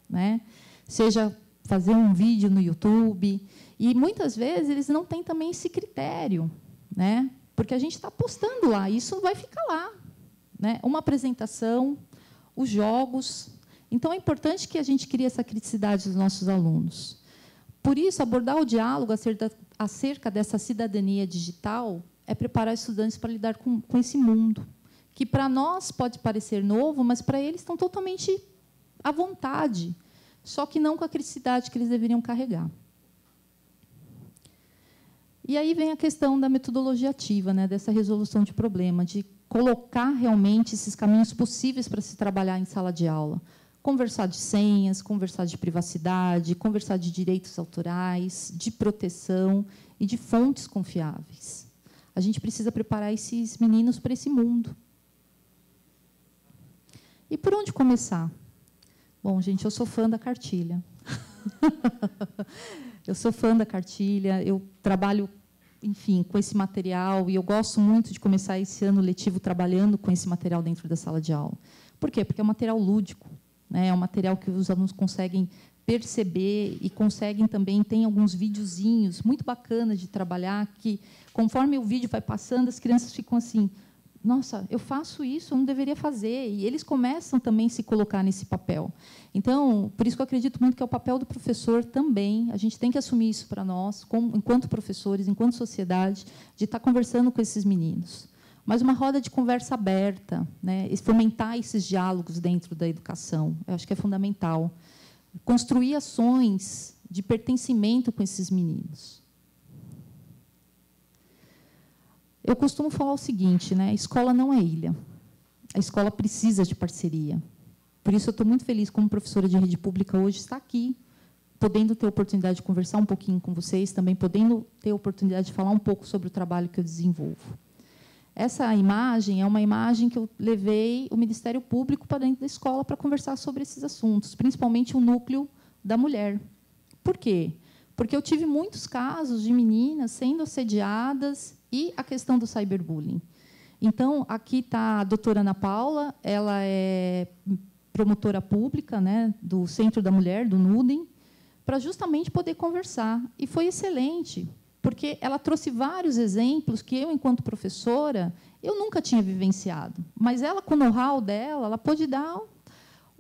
né? Seja fazer um vídeo no YouTube, e muitas vezes eles não têm também esse critério, né? Porque a gente está postando lá, isso vai ficar lá, né? Uma apresentação, os jogos. Então, é importante que a gente crie essa criticidade dos nossos alunos. Por isso, abordar o diálogo acerca dessa cidadania digital é preparar estudantes para lidar com esse mundo, que para nós pode parecer novo, mas para eles estão totalmente à vontade, só que não com a criticidade que eles deveriam carregar. E aí vem a questão da metodologia ativa, né, dessa resolução de problema, de colocar realmente esses caminhos possíveis para se trabalhar em sala de aula. Conversar de senhas, conversar de privacidade, conversar de direitos autorais, de proteção e de fontes confiáveis. A gente precisa preparar esses meninos para esse mundo. E por onde começar? Bom, gente, eu sou fã da cartilha. Eu sou fã da cartilha, eu trabalho, enfim, com esse material, e eu gosto muito de começar esse ano letivo trabalhando com esse material dentro da sala de aula. Por quê? Porque é um material lúdico, né? É um material que os alunos conseguem perceber e conseguem também, tem alguns videozinhos muito bacanas de trabalhar, que, conforme o vídeo vai passando, as crianças ficam assim, nossa, eu faço isso, eu não deveria fazer. E eles começam também a se colocar nesse papel. Então, por isso que eu acredito muito que é o papel do professor também. A gente tem que assumir isso para nós, enquanto professores, enquanto sociedade, de estar conversando com esses meninos. Mas uma roda de conversa aberta, né? Fomentar esses diálogos dentro da educação, eu acho que é fundamental. Construir ações de pertencimento com esses meninos. Eu costumo falar o seguinte, né? A escola não é ilha. A escola precisa de parceria. Por isso, eu estou muito feliz, como professora de rede pública, hoje, estar aqui, podendo ter a oportunidade de conversar um pouquinho com vocês, também podendo ter a oportunidade de falar um pouco sobre o trabalho que eu desenvolvo. Essa imagem é uma imagem que eu levei o Ministério Público para dentro da escola para conversar sobre esses assuntos, principalmente o núcleo da mulher. Por quê? Porque eu tive muitos casos de meninas sendo assediadas e a questão do cyberbullying. Então, aqui está a doutora Ana Paula, ela é promotora pública, né, do Centro da Mulher, do NUDEM, para justamente poder conversar. E foi excelente, porque ela trouxe vários exemplos que eu, enquanto professora, eu nunca tinha vivenciado. Mas ela, com o know-how dela, ela pôde dar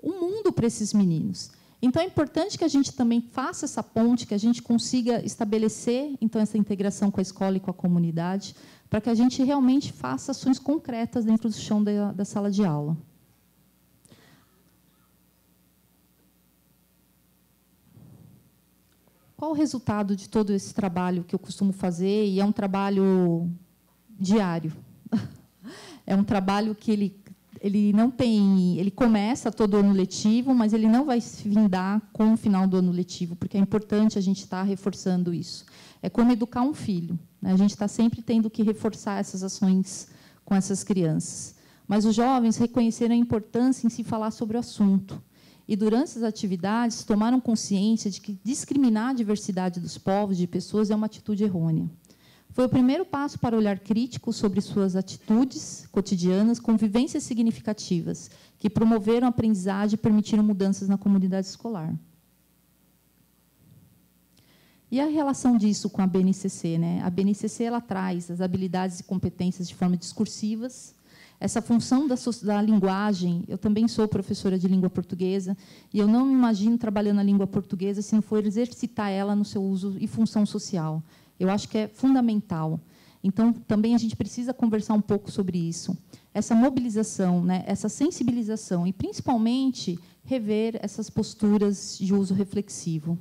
um mundo para esses meninos. Então, é importante que a gente também faça essa ponte, que a gente consiga estabelecer, então, essa integração com a escola e com a comunidade, para que a gente realmente faça ações concretas dentro do chão da sala de aula. Qual o resultado de todo esse trabalho que eu costumo fazer? E é um trabalho diário. É um trabalho que ele não tem, ele começa todo ano letivo, mas ele não vai se findar com o final do ano letivo, porque é importante a gente estar reforçando isso. É como educar um filho, né? A gente está sempre tendo que reforçar essas ações com essas crianças. Mas os jovens reconheceram a importância em se falar sobre o assunto. E, durante essas atividades, tomaram consciência de que discriminar a diversidade dos povos, de pessoas, é uma atitude errônea. Foi o primeiro passo para olhar crítico sobre suas atitudes cotidianas, com vivências significativas, que promoveram a aprendizagem e permitiram mudanças na comunidade escolar. E a relação disso com a BNCC, né? A BNCC ela traz as habilidades e competências de forma discursivas. Essa função da linguagem, eu também sou professora de língua portuguesa, e eu não me imagino trabalhando a língua portuguesa se não for exercitar ela no seu uso e função social. Eu acho que é fundamental. Então, também a gente precisa conversar um pouco sobre isso. Essa mobilização, né, essa sensibilização, e, principalmente, rever essas posturas de uso reflexivo.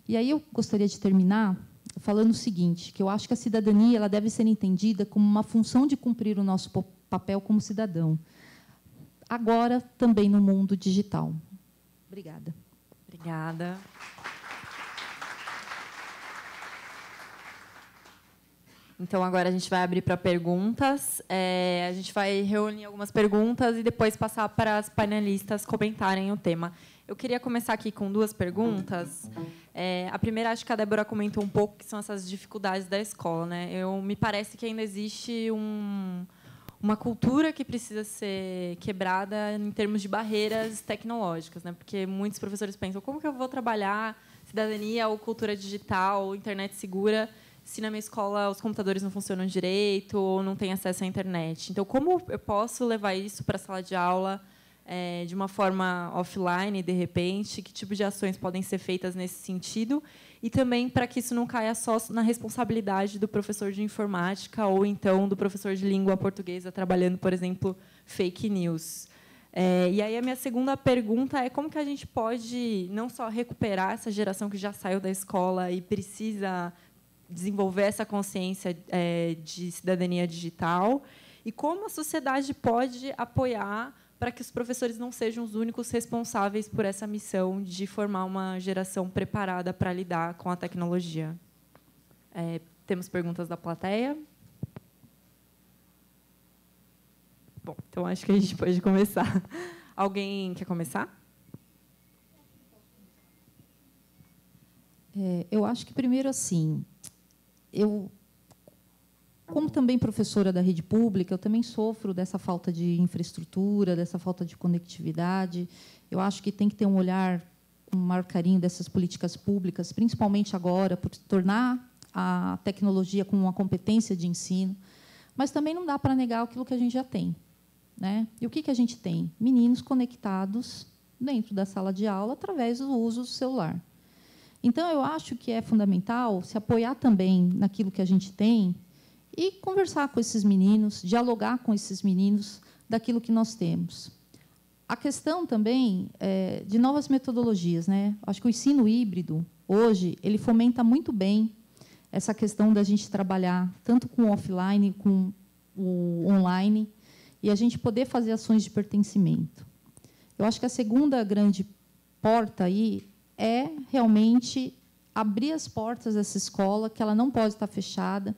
E aí eu gostaria de terminar falando o seguinte, que eu acho que a cidadania ela deve ser entendida como uma função de cumprir o nosso papel como cidadão, agora também no mundo digital. Obrigada. Obrigada. Então, agora a gente vai abrir para perguntas. A gente vai reunir algumas perguntas e depois passar para as panelistas comentarem o tema. Eu queria começar aqui com 2 perguntas. A primeira, acho que a Débora comentou um pouco, que são essas dificuldades da escola, né? Me parece que ainda existe uma cultura que precisa ser quebrada em termos de barreiras tecnológicas, né? Porque muitos professores pensam, como que eu vou trabalhar cidadania ou cultura digital, ou internet segura, se na minha escola os computadores não funcionam direito ou não tem acesso à internet? Então, como eu posso levar isso para a sala de aula de uma forma offline, de repente? Que tipo de ações podem ser feitas nesse sentido? E também para que isso não caia só na responsabilidade do professor de informática ou, então, do professor de língua portuguesa trabalhando, por exemplo, fake news. E aí a minha segunda pergunta é como que a gente pode não só recuperar essa geração que já saiu da escola e precisa desenvolver essa consciência de cidadania digital, e como a sociedade pode apoiar para que os professores não sejam os únicos responsáveis por essa missão de formar uma geração preparada para lidar com a tecnologia. Temos perguntas da plateia? Bom, então acho que a gente pode começar. Alguém quer começar? Eu acho que, primeiro, assim, como também professora da rede pública, eu também sofro dessa falta de infraestrutura, dessa falta de conectividade. Eu acho que tem que ter um olhar, um maior carinho dessas políticas públicas, principalmente agora, por tornar a tecnologia como uma competência de ensino. Mas também não dá para negar aquilo que a gente já tem, né? E o que a gente tem? Meninos conectados dentro da sala de aula através do uso do celular. Então, eu acho que é fundamental se apoiar também naquilo que a gente tem e conversar com esses meninos, dialogar com esses meninos daquilo que nós temos. A questão também de novas metodologias, né? Acho que o ensino híbrido, hoje, ele fomenta muito bem essa questão da gente trabalhar tanto com o offline, com o online, e a gente poder fazer ações de pertencimento. Eu acho que a segunda grande porta aí é realmente abrir as portas dessa escola, que ela não pode estar fechada,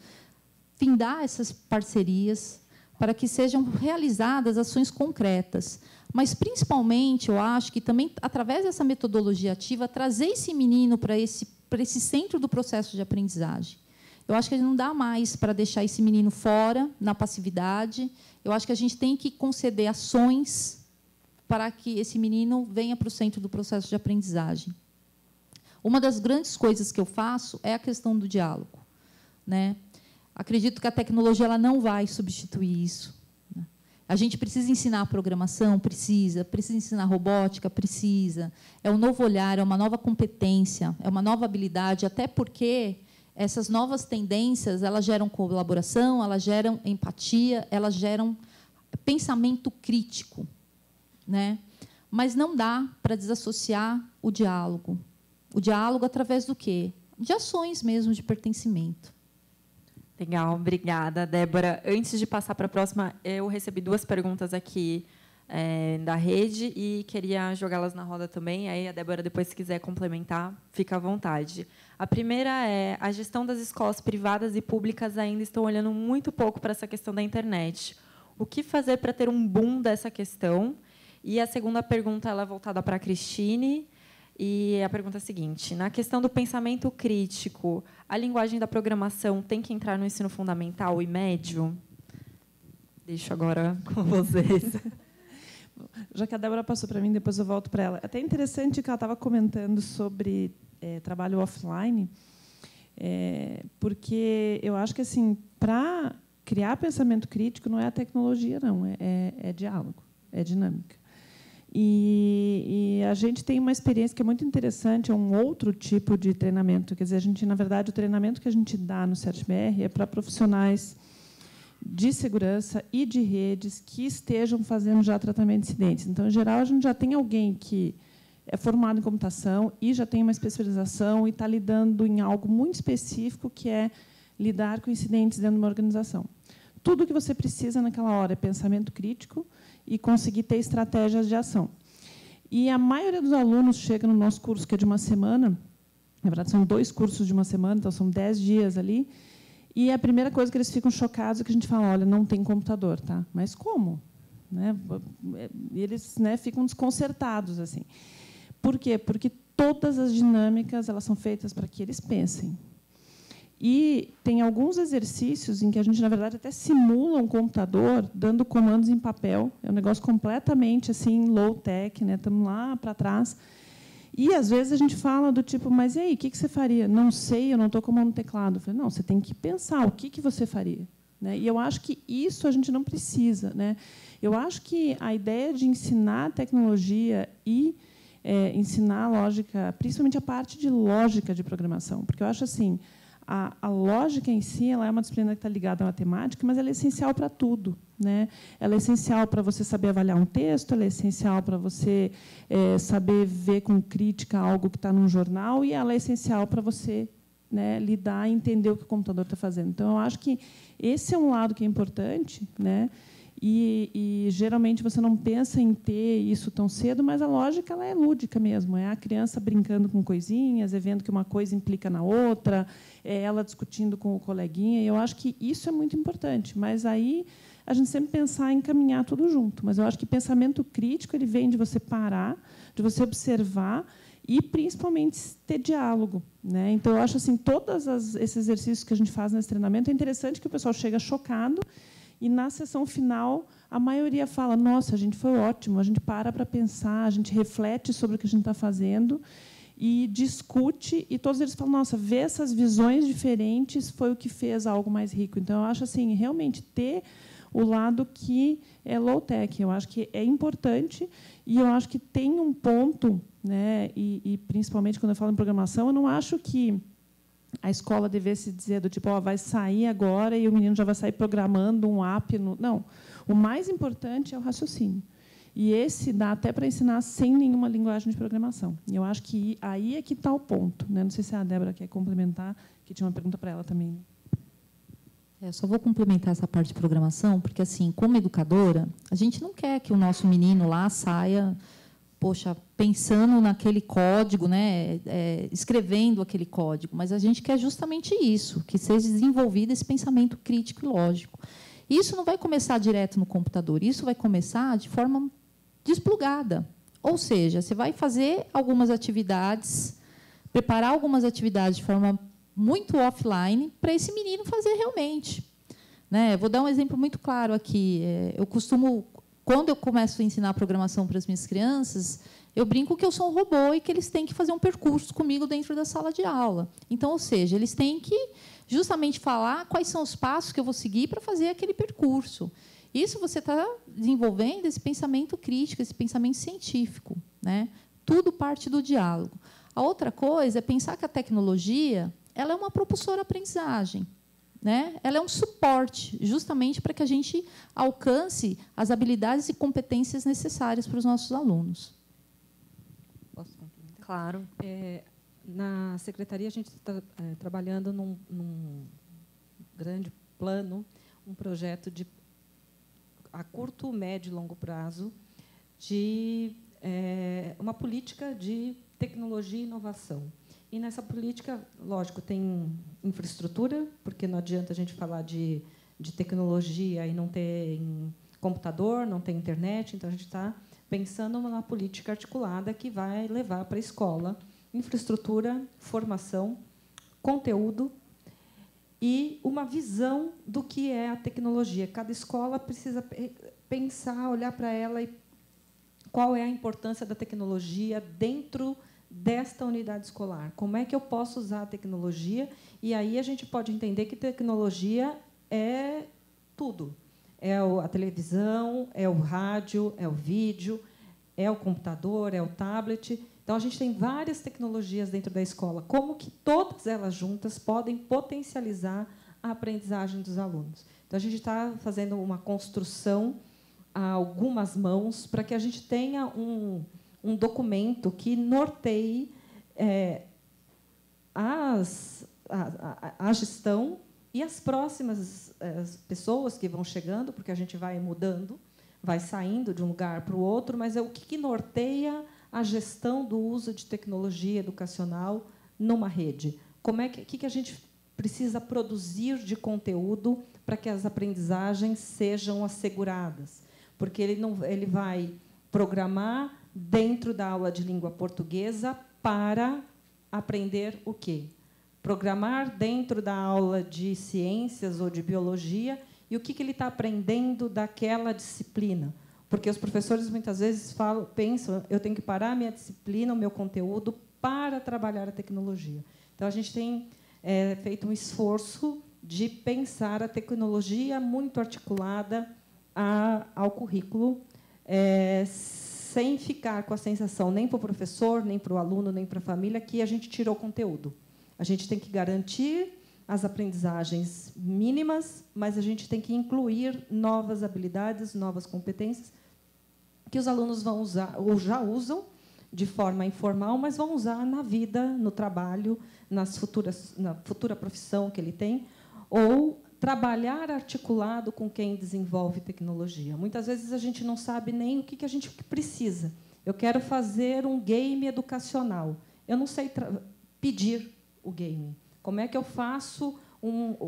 findar essas parcerias para que sejam realizadas ações concretas. Mas, principalmente, eu acho que também, através dessa metodologia ativa, trazer esse menino para esse centro do processo de aprendizagem. Eu acho que não dá mais para deixar esse menino fora, na passividade. Eu acho que a gente tem que conceder ações para que esse menino venha para o centro do processo de aprendizagem. Uma das grandes coisas que eu faço é a questão do diálogo, né? Acredito que a tecnologia ela não vai substituir isso, né? A gente precisa ensinar programação, precisa ensinar robótica, precisa. É um novo olhar, é uma nova competência, é uma nova habilidade, até porque essas novas tendências elas geram colaboração, elas geram empatia, elas geram pensamento crítico, né? Mas não dá para desassociar o diálogo. O diálogo através do quê? De ações mesmo de pertencimento. Legal, obrigada, Débora. Antes de passar para a próxima, eu recebi 2 perguntas aqui da rede e queria jogá-las na roda também. Aí a Débora, depois, se quiser complementar, fica à vontade. A primeira é: a gestão das escolas privadas e públicas ainda estão olhando muito pouco para essa questão da internet. O que fazer para ter um boom dessa questão? E a segunda pergunta ela é voltada para a Cristine. E a pergunta é a seguinte: na questão do pensamento crítico, a linguagem da programação tem que entrar no ensino fundamental e médio? Deixo agora com vocês. Já que a Débora passou para mim, depois eu volto para ela. Até interessante que ela estava comentando sobre trabalho offline, porque eu acho que, assim, para criar pensamento crítico não é a tecnologia, não, é diálogo, é dinâmica. E a gente tem uma experiência que é muito interessante, é um outro tipo de treinamento. Quer dizer, a gente, na verdade, o treinamento que a gente dá no CERT-BR é para profissionais de segurança e de redes que estejam fazendo já tratamento de incidentes. Então, em geral, a gente já tem alguém que é formado em computação e já tem uma especialização e está lidando em algo muito específico, que é lidar com incidentes dentro de uma organização. Tudo o que você precisa naquela hora é pensamento crítico e conseguir ter estratégias de ação. E a maioria dos alunos chega no nosso curso, que é de uma semana, na verdade, são 2 cursos de uma semana, então são 10 dias ali, E a primeira coisa que eles ficam chocados é que a gente fala, olha, não tem computador, tá? Mas como? Né? Eles, né, ficam desconcertados, assim. Por quê? Porque todas as dinâmicas elas são feitas para que eles pensem. E tem alguns exercícios em que a gente, na verdade, até simula um computador dando comandos em papel. É um negócio completamente assim, low-tech, né? Estamos lá para trás. E, às vezes, a gente fala do tipo, mas e aí, o que você faria? Não sei, eu não estou comandando o teclado. Eu falei, não, você tem que pensar o que você faria. Né? E eu acho que isso a gente não precisa. Né? Eu acho que a ideia de ensinar tecnologia e ensinar lógica, principalmente a parte de lógica de programação, porque eu acho assim, a lógica em si ela é uma disciplina que está ligada à matemática, mas ela é essencial para tudo. Né? Ela é essencial para você saber avaliar um texto, ela é essencial para você saber ver com crítica algo que está num jornal, e ela é essencial para você, né, lidar e entender o que o computador está fazendo. Então, eu acho que esse é um lado que é importante, né? E geralmente você não pensa em ter isso tão cedo, mas a lógica ela é lúdica mesmo. É a criança brincando com coisinhas, é vendo que uma coisa implica na outra, é ela discutindo com o coleguinha. E eu acho que isso é muito importante. Mas aí a gente sempre pensar em caminhar tudo junto. Mas eu acho que pensamento crítico ele vem de você parar, de você observar e, principalmente, ter diálogo. Né? Então, eu acho assim, todos esses exercícios que a gente faz nesse treinamento, é interessante que o pessoal chega chocado e, na sessão final, a maioria fala, nossa, a gente foi ótimo, a gente para pensar, a gente reflete sobre o que a gente está fazendo e discute, e todos eles falam, nossa, ver essas visões diferentes foi o que fez algo mais rico. Então, eu acho assim, realmente ter o lado que é low-tech. Eu acho que é importante, e eu acho que tem um ponto, né, e principalmente quando eu falo em programação, eu não acho que a escola devesse dizer do tipo, vai sair agora e o menino já vai sair programando um app. Não. O mais importante é o raciocínio. E esse dá até para ensinar sem nenhuma linguagem de programação. E eu acho que aí é que está o ponto. Né? Não sei se a Débora quer complementar, que tinha uma pergunta para ela também. Só vou complementar essa parte de programação, porque, assim, como educadora, a gente não quer que o nosso menino lá saia, poxa, pensando naquele código, né, escrevendo aquele código, mas a gente quer justamente isso, que seja desenvolvido esse pensamento crítico e lógico. Isso não vai começar direto no computador, isso vai começar de forma desplugada. Ou seja, você vai fazer algumas atividades, preparar algumas atividades de forma muito offline para esse menino fazer realmente. Né? Vou dar um exemplo muito claro aqui. Eu costumo, quando eu começo a ensinar programação para as minhas crianças, eu brinco que eu sou um robô e que eles têm que fazer um percurso comigo dentro da sala de aula. Então, ou seja, eles têm que justamente falar quais são os passos que eu vou seguir para fazer aquele percurso. Isso você está desenvolvendo esse pensamento crítico, esse pensamento científico. Né? Tudo parte do diálogo. A outra coisa é pensar que a tecnologia ela é uma propulsora à aprendizagem. Né? Ela é um suporte, justamente para que a gente alcance as habilidades e competências necessárias para os nossos alunos. Posso complementar? Claro. Na secretaria, a gente está trabalhando num grande plano, um projeto a curto, médio e longo prazo de uma política de tecnologia e inovação. E, nessa política, lógico, tem infraestrutura, porque não adianta a gente falar de tecnologia e não ter computador, não ter internet. Então, a gente está pensando numa política articulada que vai levar para a escola infraestrutura, formação, conteúdo e uma visão do que é a tecnologia. Cada escola precisa pensar, olhar para ela e qual é a importância da tecnologia dentro desta unidade escolar. Como é que eu posso usar a tecnologia? E aí a gente pode entender que tecnologia é tudo. É a televisão, é o rádio, é o vídeo, é o computador, é o tablet. Então, a gente tem várias tecnologias dentro da escola. Como que todas elas juntas podem potencializar a aprendizagem dos alunos? Então, a gente está fazendo uma construção a algumas mãos para que a gente tenha um documento que norteie a gestão e as próximas pessoas que vão chegando, porque a gente vai mudando, vai saindo de um lugar para o outro, mas é o que norteia a gestão do uso de tecnologia educacional numa rede. Como é que a gente precisa produzir de conteúdo para que as aprendizagens sejam asseguradas, porque ele vai programar dentro da aula de língua portuguesa para aprender o quê? Programar dentro da aula de ciências ou de biologia, e o que ele está aprendendo daquela disciplina. Porque os professores, muitas vezes, pensam, eu tenho que parar a minha disciplina, o meu conteúdo, para trabalhar a tecnologia. Então, a gente tem feito um esforço de pensar a tecnologia muito articulada ao currículo, sem ficar com a sensação, nem para o professor, nem para o aluno, nem para a família, que a gente tirou conteúdo. A gente tem que garantir as aprendizagens mínimas, mas a gente tem que incluir novas habilidades, novas competências, que os alunos vão usar, ou já usam, de forma informal, mas vão usar na vida, no trabalho, na futura profissão que ele tem, ou trabalhar articulado com quem desenvolve tecnologia. Muitas vezes a gente não sabe nem o que a gente precisa. Eu quero fazer um game educacional. Eu não sei pedir o game. Como é que eu faço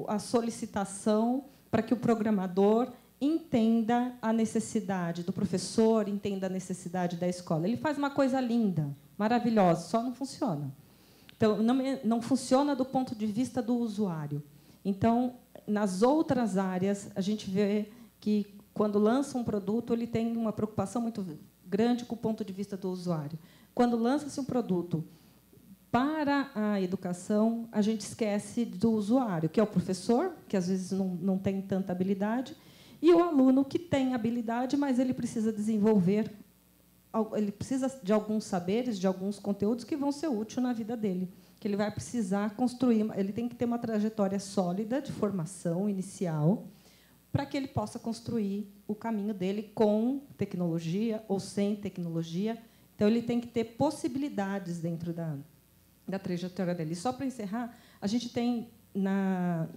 a solicitação para que o programador entenda a necessidade do professor, entenda a necessidade da escola? Ele faz uma coisa linda, maravilhosa, só não funciona. Então, não funciona do ponto de vista do usuário. Então, nas outras áreas, a gente vê que, quando lança um produto, ele tem uma preocupação muito grande com o ponto de vista do usuário. Quando lança-se um produto para a educação, a gente esquece do usuário, que é o professor, que às vezes não tem tanta habilidade, e o aluno, que tem habilidade, mas ele precisa desenvolver, ele precisa de alguns saberes, de alguns conteúdos que vão ser úteis na vida dele, que ele vai precisar construir. Ele tem que ter uma trajetória sólida de formação inicial para que ele possa construir o caminho dele com tecnologia ou sem tecnologia. Então, ele tem que ter possibilidades dentro da trajetória dele. E só para encerrar, a gente tem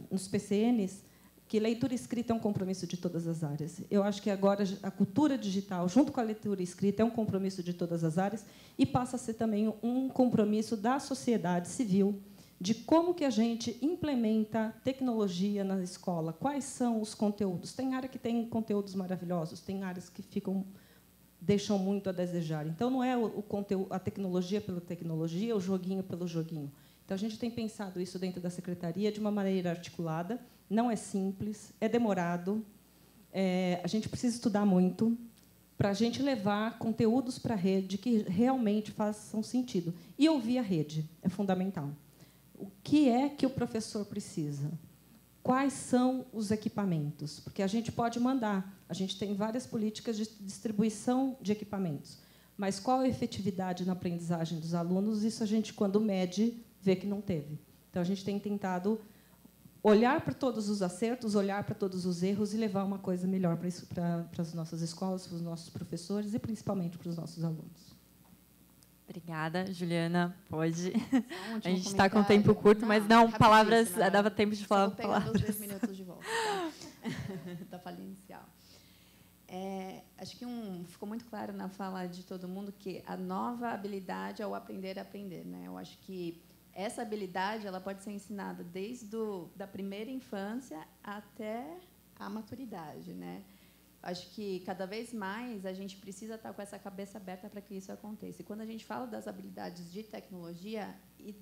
nos PCNs que leitura escrita é um compromisso de todas as áreas. Eu acho que agora a cultura digital, junto com a leitura escrita, é um compromisso de todas as áreas e passa a ser também um compromisso da sociedade civil, de como que a gente implementa tecnologia na escola, quais são os conteúdos. Tem área que tem conteúdos maravilhosos, tem áreas que deixam muito a desejar. Então, não é o conteúdo, a tecnologia pela tecnologia, o joguinho pelo joguinho. Então, a gente tem pensado isso dentro da secretaria de uma maneira articulada. Não é simples, é demorado. A gente precisa estudar muito para a gente levar conteúdos para a rede que realmente façam sentido. E ouvir a rede é fundamental. O que é que o professor precisa? Quais são os equipamentos? Porque a gente pode mandar. A gente tem várias políticas de distribuição de equipamentos. Mas qual a efetividade na aprendizagem dos alunos? Isso a gente, quando mede, vê que não teve. Então, a gente tem tentado olhar para todos os acertos, olhar para todos os erros e levar uma coisa melhor para as nossas escolas, para os nossos professores e, principalmente, para os nossos alunos. Obrigada, Juliana. Pode. A gente está com tempo curto, mas não, palavras, dava tempo de falar palavras. Vou pegar os 10 minutos de volta, tá? Da fala inicial. Acho que ficou muito claro na fala de todo mundo que a nova habilidade é o aprender a aprender, né? Eu acho que essa habilidade ela pode ser ensinada desde da primeira infância até a maturidade, né? Acho que, cada vez mais, a gente precisa estar com essa cabeça aberta para que isso aconteça. E, quando a gente fala das habilidades de tecnologia e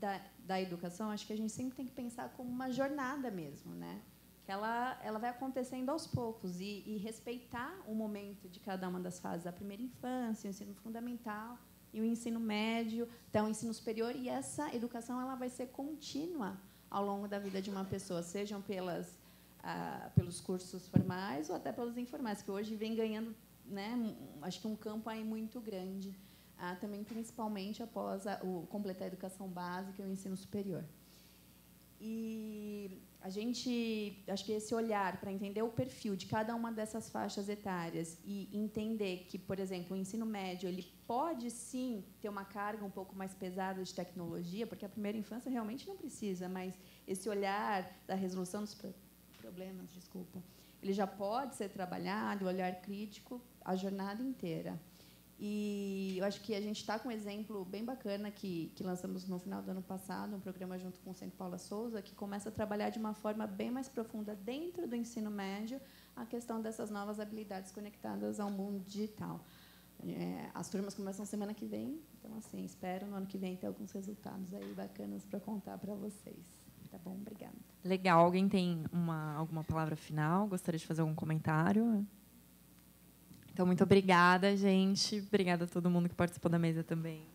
da educação, acho que a gente sempre tem que pensar como uma jornada mesmo, né? Que ela vai acontecendo aos poucos e respeitar o momento de cada uma das fases, a primeira infância, o ensino fundamental e o ensino médio, até o ensino superior. E essa educação ela vai ser contínua ao longo da vida de uma pessoa, sejam pelos cursos formais ou até pelos informais, que hoje vem ganhando, né, acho que um campo aí muito grande, também principalmente após completar a educação básica e o ensino superior. E acho que esse olhar para entender o perfil de cada uma dessas faixas etárias e entender que, por exemplo, o ensino médio ele pode sim ter uma carga um pouco mais pesada de tecnologia, porque a primeira infância realmente não precisa, mas esse olhar da resolução dos problemas, ele já pode ser trabalhado, o olhar crítico, a jornada inteira. E eu acho que a gente está com um exemplo bem bacana que lançamos no final do ano passado, um programa junto com o Centro Paula Souza, que começa a trabalhar de uma forma bem mais profunda dentro do ensino médio a questão dessas novas habilidades conectadas ao mundo digital. As turmas começam semana que vem, então, assim, espero no ano que vem ter alguns resultados aí bacanas para contar para vocês. Tá bom? Obrigada. Legal. Alguém tem alguma palavra final? Gostaria de fazer algum comentário? Então, muito obrigada, gente. Obrigada a todo mundo que participou da mesa também.